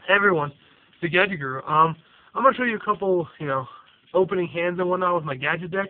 Hey everyone, the Gadget Guru. I'm gonna show you a couple, opening hands and whatnot with my gadget deck,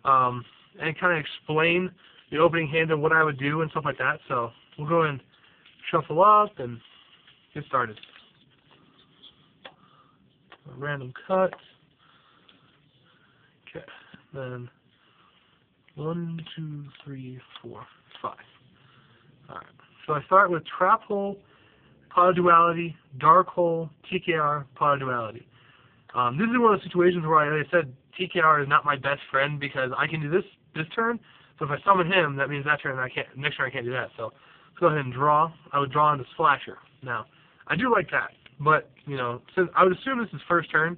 and kind of explain the opening hands and what I would do and stuff like that. So we'll go and shuffle up and get started. A random cut. Okay, then 1, 2, 3, 4, 5. All right. So I start with Trap Hole, Pot of Duality, Dark Hole, TKR, Pot of Duality. This is one of the situations where I said TKR is not my best friend because I can do this turn. So if I summon him, that means that turn next turn I can't do that. So let's go ahead and draw. I would draw into Splasher. Now, I do like that, but since I would assume this is first turn,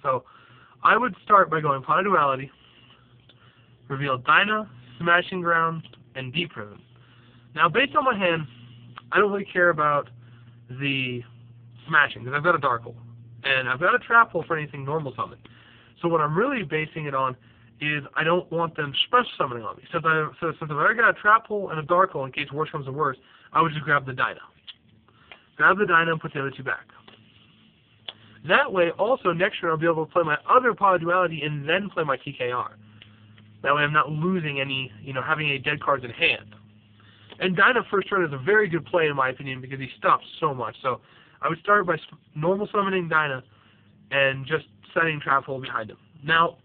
so I would start by going Pot of Duality, reveal Dyna, Smashing Ground, and Deep Prison. Now, based on my hand, I don't really care about the smashing because I've got a Dark Hole and I've got a Trap Hole for anything normal summon. So what I'm really basing it on is I don't want them special summoning on me. Since I've already got a Trap Hole and a Dark Hole in case worse comes to worse, I would just grab the Dyna. Grab the Dyna and put the other two back. That way, also next turn I'll be able to play my other Pot of Duality and then play my TKR. That way I'm not losing any, having any dead cards in hand. And Dyna first turn is a very good play in my opinion because he stops so much. So I would start by normal summoning Dyna and just setting Trap Hole behind him. Now,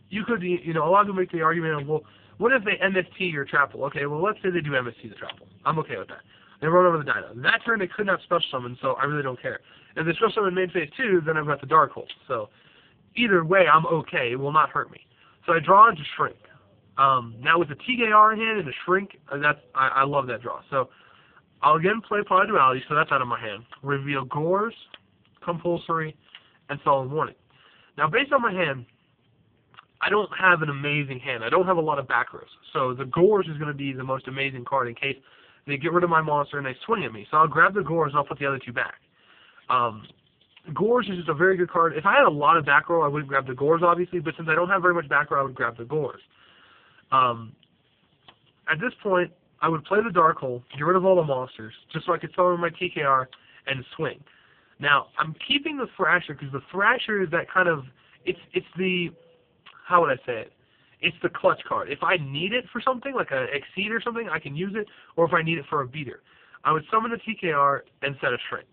you could, a lot of people make the argument of, well, what if they MST your Trap Hole? Okay, well, let's say they do MST the Trap Hole. I'm okay with that. They run over the Dyna. That turn they could not special summon, so I really don't care. If they special summon main phase 2, then I've got the Dark Hole. So either way, I'm okay. It will not hurt me. So I draw into Shrink. Now with the TKR in hand and the Shrink, I love that draw. So I'll again play Pot of Duality, so that's out of my hand. Reveal Gores, Compulsory, and Solemn Warning. Now based on my hand, I don't have an amazing hand. I don't have a lot of back rows. So the Gores is going to be the most amazing card in case they get rid of my monster and they swing at me. So I'll grab the Gores and I'll put the other two back. Gores is just a very good card. If I had a lot of back row, I wouldn't grab the Gores, obviously, but since I don't have very much back row, I would grab the Gores. At this point, I would play the Dark Hole, get rid of all the monsters, just so I could summon my TKR and swing. Now, I'm keeping the Thrasher because the Thrasher is that kind of, it's the, how would I say it? It's the clutch card. If I need it for something, like an Exceed or something, I can use it, or if I need it for a beater. I would summon the TKR and set a Shrink.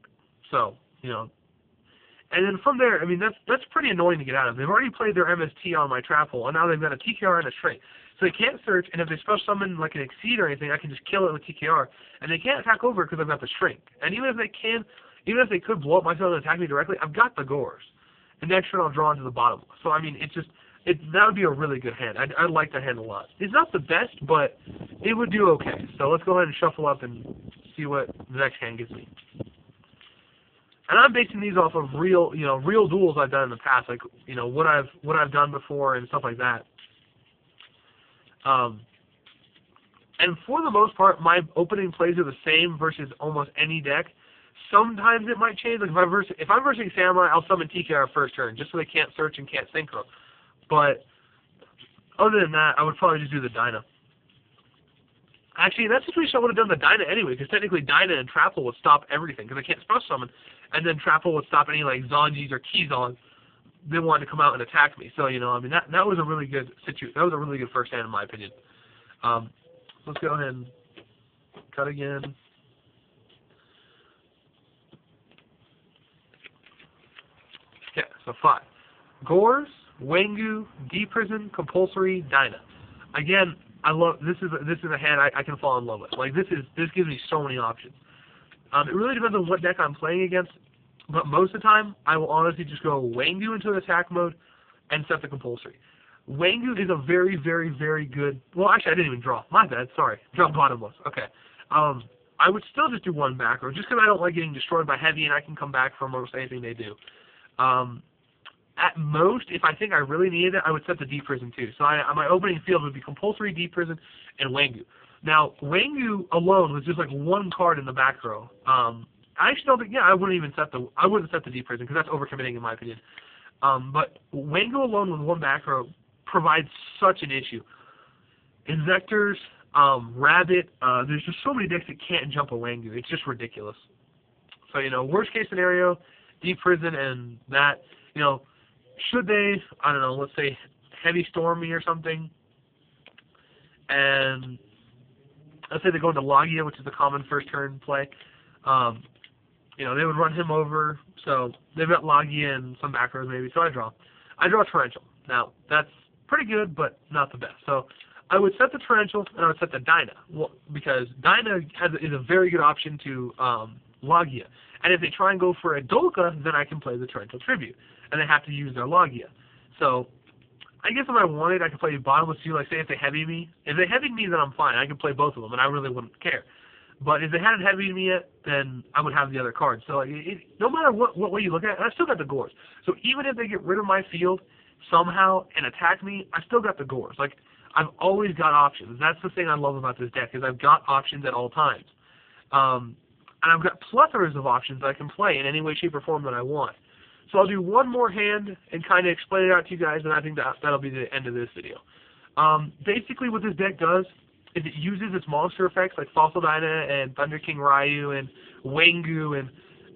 So, and then from there, I mean, that's pretty annoying to get out of. They've already played their MST on my Trap Hole, and now they've got a TKR and a Shrink. So they can't search, and if they special summon like an Exceed or anything, I can just kill it with TKR. And they can't attack over because I've got the Shrink. And even if they could blow up myself and attack me directly, I've got the Gores. And next turn I'll draw into the bottom. So, I mean, that would be a really good hand. I like that hand a lot. It's not the best, but it would do okay. So let's go ahead and shuffle up and see what the next hand gives me. And I'm basing these off of real duels I've done in the past, like, what I've done before and stuff like that. And for the most part, my opening plays are the same versus almost any deck. Sometimes it might change. Like if I'm versing Samurai, I'll summon TKR first turn, just so they can't search and can't synchro. But other than that, I would probably just do the Dyna. Actually, in that situation, I would have done the Dyna anyway, because technically Dyna and Trap Hole would stop everything, because I can't special summon, and then Trap Hole would stop any like Zanjis or Keyzons they wanted to come out and attack me. So, I mean, that was a really good situation. That was a really good first hand, in my opinion. Let's go ahead and cut again. Okay, so 5. Gores, Wengu, Deep Prison, Compulsory, Dyna. Again, I love this is a hand I can fall in love with. Like this gives me so many options. It really depends on what deck I'm playing against, but most of the time I will honestly just go Wengu into attack mode and set the Compulsory. Wengu is a very, very, very good. Well, actually, I didn't even draw. My bad. Sorry, draw bottomless. Okay. I would still just do one back row just because I don't like getting destroyed by heavy and I can come back from almost anything they do. At most, if I think I really needed it, I would set the Deep Prison too. So my opening field would be Compulsory, Deep Prison, and Wengu. Now, Wengu alone was just like one card in the back row. I actually don't think, I wouldn't set the Deep Prison because that's overcommitting in my opinion. But Wengu alone with one back row provides such an issue. Invectors, Rabbit, there's just so many decks that can't jump a Wengu. It's just ridiculous. So, worst case scenario, deep prison and that, should they, I don't know, let's say heavy storm me or something, and let's say they go into Logia, which is the common first turn play, they would run him over, so they've got Logia and some back rows maybe, so I draw. I draw Torrential. Now, that's pretty good, but not the best. So I would set the Torrential, and I would set the Dyna, because Dyna is a very good option to Logia. And if they try and go for a Dolka, then I can play the Torrential Tribute, and they have to use their Logia. So I guess if I wanted, I could play bottomless two, like say if they heavy me. If they heavy me, then I'm fine. I could play both of them, and I really wouldn't care. But if they hadn't heavied me yet, then I would have the other cards. So no matter what way you look at it, I still got the Gores. So even if they get rid of my field somehow and attack me, I still got the Gores. Like, I've always got options. That's the thing I love about this deck, is I've got options at all times. And I've got plethora of options that I can play in any way, shape, or form that I want. So I'll do one more hand and kind of explain it out to you guys, and I think that'll be the end of this video. Basically what this deck does is it uses its monster effects like Fossil Dyna and Thunder King Ryu and Wengu and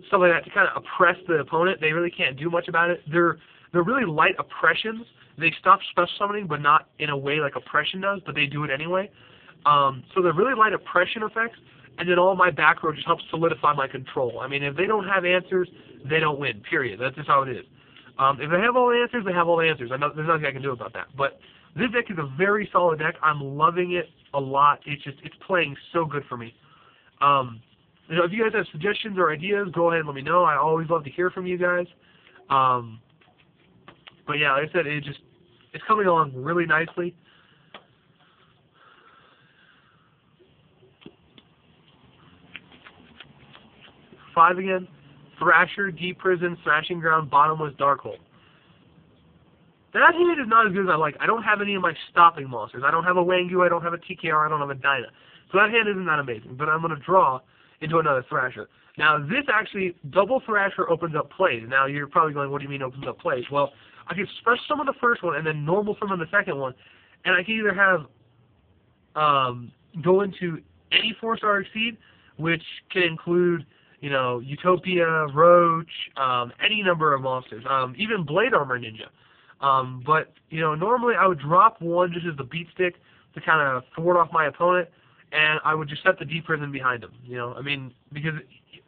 stuff like that to kind of oppress the opponent. They really can't do much about it. They're really light oppressions. They stop special summoning, but not in a way like oppression does, but they do it anyway. So they're really light oppression effects, and then all my back row just helps solidify my control. I mean, if they don't have answers, they don't win, period. That's just how it is. If they have all the answers, they have all the answers. I know there's nothing I can do about that. But this deck is a very solid deck. I'm loving it a lot. It's playing so good for me. If you guys have suggestions or ideas, go ahead and let me know. I always love to hear from you guys. But yeah, like I said, it's coming along really nicely. Five again. Thrasher, Deep Prison, Smashing Ground, Bottomless, Darkhold. That hand is not as good as I like. I don't have any of my stopping monsters. I don't have a Wengu, I don't have a TKR, I don't have a Dyna. So that hand isn't that amazing. But I'm going to draw into another Thrasher. Now, this actually, double Thrasher opens up plays. Now, you're probably going, what do you mean opens up plays? Well, I can special summon the first one and then normal summon the second one. And I can either have go into any 4-star Exceed, which can include, Utopia, Roach, any number of monsters, even Blade Armor Ninja. But, normally I would drop one just as the beat stick to kind of thwart off my opponent, and I would just set the Deep Prison behind him, because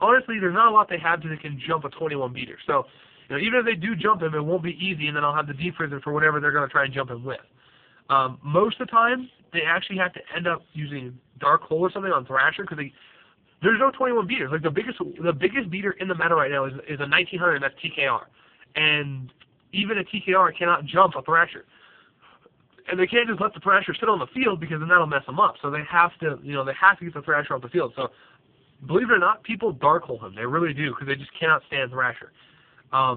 honestly, there's not a lot they have that can jump a 21 beater. So, even if they do jump him, it won't be easy, and then I'll have the Deep Prison for whatever they're going to try and jump him with. Most of the time, they actually have to end up using Dark Hole or something on Thrasher, because there's no 21 beaters. Like, the biggest beater in the meta right now is a 1900, and that's TKR. And even a TKR cannot jump a Thrasher. And they can't just let the Thrasher sit on the field, because then that'll mess them up. So they have to, they have to get the Thrasher off the field. So, believe it or not, people dark hole him. They really do, because they just cannot stand Thrasher. I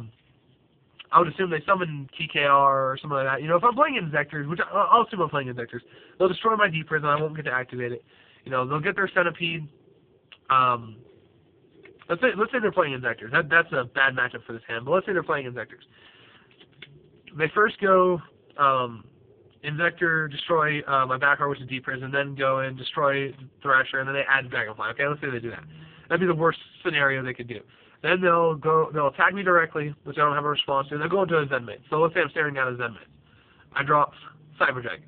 would assume they summon TKR or something like that. If I'm playing Inzectors, which I'll assume I'm playing Inzectors, they'll destroy my Deep Prison. I won't get to activate it. They'll get their Centipede. Let's say they're playing Inzectors. That's a bad matchup for this hand, but let's say they're playing Inzectors. They first go Inzector, destroy my back row, which is Deep Prison, then go and destroy Thrasher, and then they add Dragonfly. Okay, let's say they do that. That'd be the worst scenario they could do. Then they'll attack me directly, which I don't have a response to, and they'll go into a Zenmate. So let's say I'm staring down a Zenmate. I draw Cyber Dragon.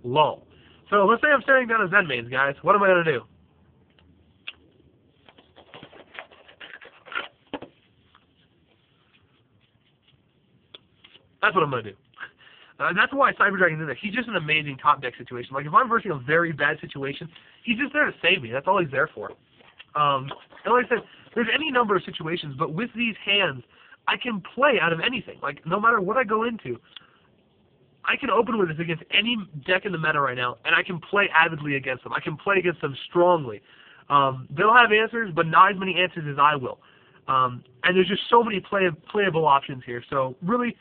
Lol. So let's say I'm staring down a Zenmate, guys. What am I going to do? That's what I'm going to do. That's why Cyber Dragon's in there. He's just an amazing top deck situation. Like, if I'm versing a very bad situation, he's just there to save me. That's all he's there for. And like I said, there's any number of situations, but with these hands, I can play out of anything. Like, no matter what I go into, I can open with this against any deck in the meta right now, and I can play avidly against them. I can play against them strongly. They'll have answers, but not as many answers as I will. And there's just so many playable options here. So, really,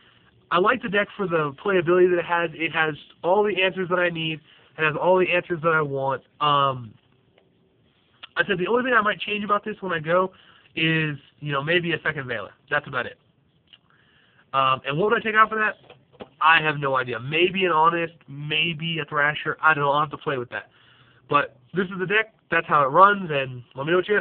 I like the deck for the playability that it has. It has all the answers that I need. It has all the answers that I want. I said the only thing I might change about this when I go is, maybe a second Veiler. That's about it. And what would I take out for that? I have no idea. Maybe an Honest, maybe a Thrasher. I don't know. I'll have to play with that. But this is the deck. That's how it runs, and let me know what you guys think.